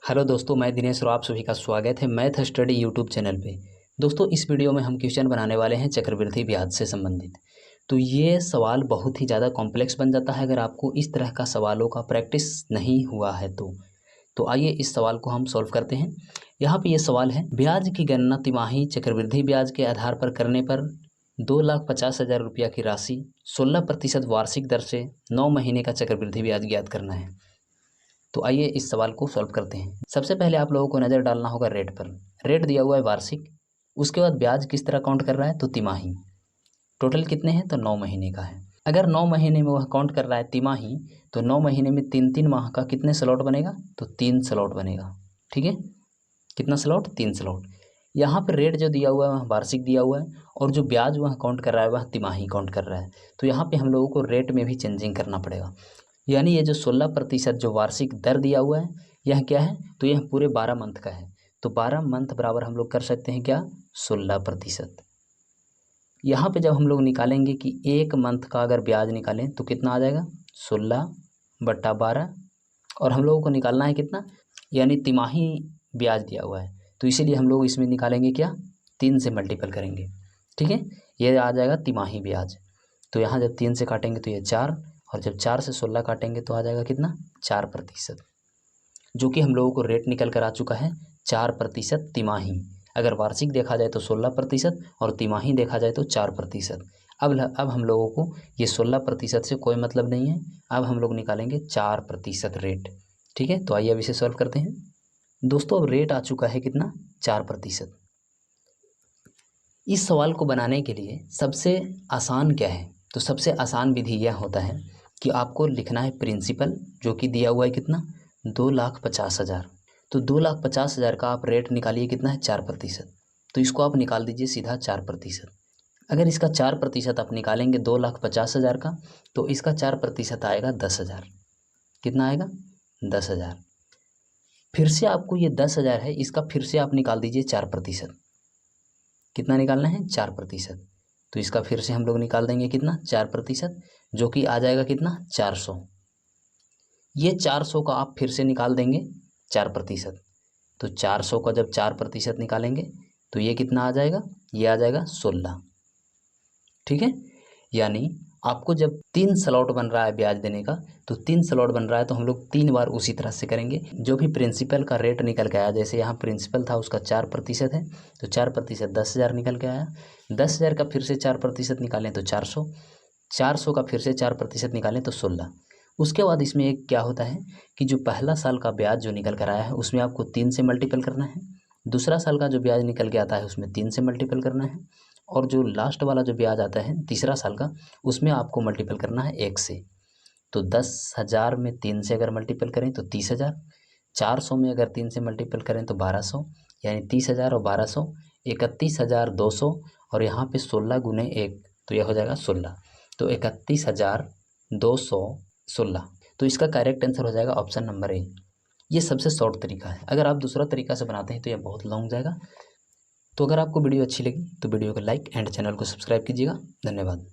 Hello दोस्तों, मैं दिनेश और आप सभी का स्वागत है मैथ स्टडी यूट्यूब चैनल पे। दोस्तों, इस वीडियो में हम क्वेश्चन बनाने वाले हैं चक्रवृद्धि ब्याज से संबंधित। तो ये सवाल बहुत ही ज़्यादा कॉम्प्लेक्स बन जाता है अगर आपको इस तरह का सवालों का प्रैक्टिस नहीं हुआ है तो आइए इस सवाल को हम सॉल्व करते हैं। यहाँ पे ये सवाल है, ब्याज की गणना तिमाही चक्रवृद्धि ब्याज के आधार पर करने पर 2,50,000 रुपया की राशि 16% वार्षिक दर से 9 महीने का चक्रवृद्धि ब्याज ज्ञात करना है। तो आइए इस सवाल को सॉल्व करते हैं। सबसे पहले आप लोगों को नज़र डालना होगा रेट पर। रेट दिया हुआ है वार्षिक, उसके बाद ब्याज किस तरह काउंट कर रहा है तो तिमाही। टोटल कितने हैं तो 9 महीने का है। अगर 9 महीने में वह काउंट कर रहा है तिमाही, तो 9 महीने में 3-3 माह का कितने स्लॉट बनेगा तो 3 स्लॉट बनेगा। ठीक है, कितना स्लॉट 3 स्लॉट। यहाँ पर रेट जो दिया हुआ है वह वार्षिक दिया हुआ है और जो ब्याज वह काउंट कर रहा है वह तिमाही काउंट कर रहा है। तो यहाँ पे हम लोगों को रेट में भी चेंजिंग करना पड़ेगा। यानी ये जो 16% जो वार्षिक दर दिया हुआ है यह क्या है तो यह पूरे 12 मंथ का है। तो 12 मंथ बराबर हम लोग कर सकते हैं क्या 16%। यहाँ पे जब हम लोग निकालेंगे कि एक मंथ का अगर ब्याज निकालें तो कितना आ जाएगा 16/12 और हम लोगों को निकालना है कितना, यानी तिमाही ब्याज दिया हुआ है तो इसीलिए हम लोग इसमें निकालेंगे क्या 3 से मल्टीपल करेंगे। ठीक है, ये आ जाएगा तिमाही ब्याज। तो यहाँ जब 3 से काटेंगे तो ये 4 और जब 4 से 16 काटेंगे तो आ जाएगा कितना 4%, जो कि हम लोगों को रेट निकल कर आ चुका है 4% तिमाही। अगर वार्षिक देखा जाए तो 16% और तिमाही देखा जाए तो 4%। अब हम लोगों को ये 16% से कोई मतलब नहीं है, अब हम लोग निकालेंगे 4% रेट। ठीक है, तो आइए अब इसे सॉल्व करते हैं। दोस्तों, अब रेट आ चुका है कितना 4%। इस सवाल को बनाने के लिए सबसे आसान क्या है तो सबसे आसान विधि यह होता है कि आपको लिखना है प्रिंसिपल, जो कि दिया हुआ है कितना 2,50,000। तो 2,50,000 का आप रेट निकालिए कितना है 4%। तो इसको आप निकाल दीजिए सीधा 4%। अगर इसका 4% आप निकालेंगे 2,50,000 का तो इसका 4% आएगा 10,000। कितना आएगा 10,000। फिर से आपको ये 10,000 है, इसका फिर से आप निकाल दीजिए 4%। कितना निकालना है 4%। तो इसका फिर से हम लोग निकाल देंगे कितना 4%, जो कि आ जाएगा कितना 400। ये 400 का आप फिर से निकाल देंगे 4%। तो 400 का जब 4% निकालेंगे तो ये कितना आ जाएगा, ये आ जाएगा 16। ठीक है, यानी आपको जब 3 स्लॉट बन रहा है ब्याज देने का तो 3 स्लॉट बन रहा है तो हम लोग 3 बार उसी तरह से करेंगे। जो भी प्रिंसिपल का रेट निकल के आया, जैसे यहाँ प्रिंसिपल था उसका 4% है तो 4% 10,000 निकल के आया। 10,000 का फिर से 4% निकालें तो 400, 400 का फिर से 4% निकालें तो 16। उसके बाद इसमें एक क्या होता है कि जो पहला साल का ब्याज जो निकल कर आया है उसमें आपको 3 से मल्टीपल करना है, दूसरा साल का जो ब्याज निकल के आता है उसमें 3 से मल्टीपल करना है, और जो लास्ट वाला जो ब्याज आता है तीसरा साल का उसमें आपको मल्टीपल करना है 1 से। तो 10,000 में 3 से अगर मल्टीपल करें तो 30,000, 400 में अगर 3 से मल्टीपल करें तो 1,200, यानी 30,000 और 1,200 31,200 और यहाँ पे 16 गुने 1 तो यह हो जाएगा 16। तो 31,216। तो इसका करेक्ट आंसर हो जाएगा ऑप्शन नंबर ए। ये सबसे शॉर्ट तरीका है। अगर आप दूसरा तरीका से बनाते हैं तो यह बहुत लॉन्ग जाएगा। तो अगर आपको वीडियो अच्छी लगी तो वीडियो को लाइक एंड चैनल को सब्सक्राइब कीजिएगा। धन्यवाद।